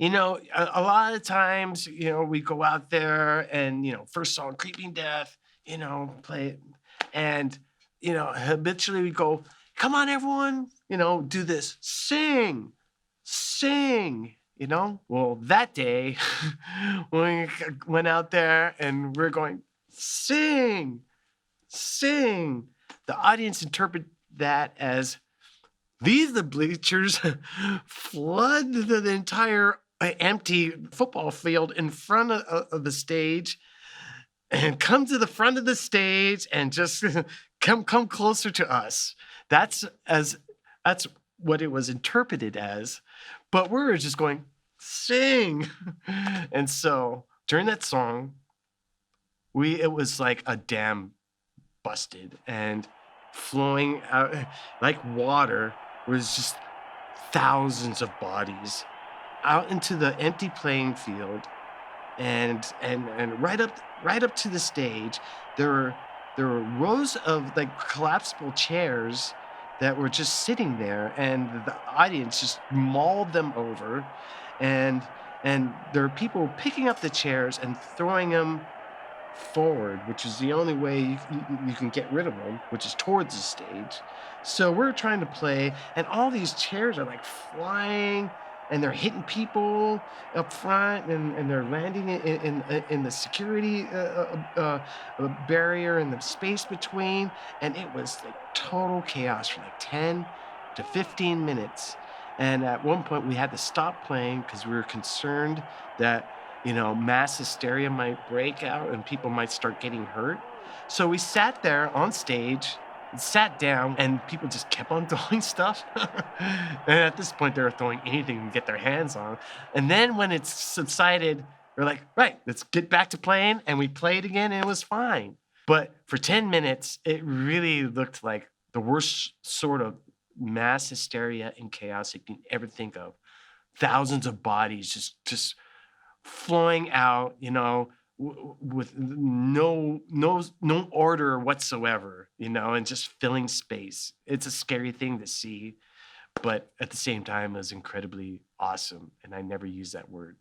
A lot of times, we go out there and, first song, Creeping Death, play it. And, habitually we go, come on, everyone, do this, sing, sing, Well, that day, we went out there and we're going, sing, sing. The audience interpret that as these the bleachers flood the entire empty football field in front of the stage and come to the front of the stage and just come closer to us. That's as that's what it was interpreted as. But we were just going, sing. And so during that song, it was like a dam busted and flowing out like water was just thousands of bodies out into the empty playing field and right up to the stage there were rows of like collapsible chairs that were just sitting there and the audience just mauled them over and there were people picking up the chairs and throwing them forward, which is the only way you can get rid of them, which is towards the stage. So we're trying to play, and all these chairs are like flying, and they're hitting people up front, and they're landing in the security barrier and the space between, and it was like total chaos for like 10 to 15 minutes. And at one point, we had to stop playing because we were concerned that mass hysteria might break out and people might start getting hurt. So we sat there on stage, sat down, and people just kept on throwing stuff. And at this point, they were throwing anything to get their hands on. And then when it subsided, we're like, right, let's get back to playing. And we played again and it was fine. But for 10 minutes, it really looked like the worst sort of mass hysteria and chaos you can ever think of. Thousands of bodies just flowing out, with no order whatsoever, and just filling space. It's a scary thing to see, but at the same time, it was incredibly awesome. And I never use that word.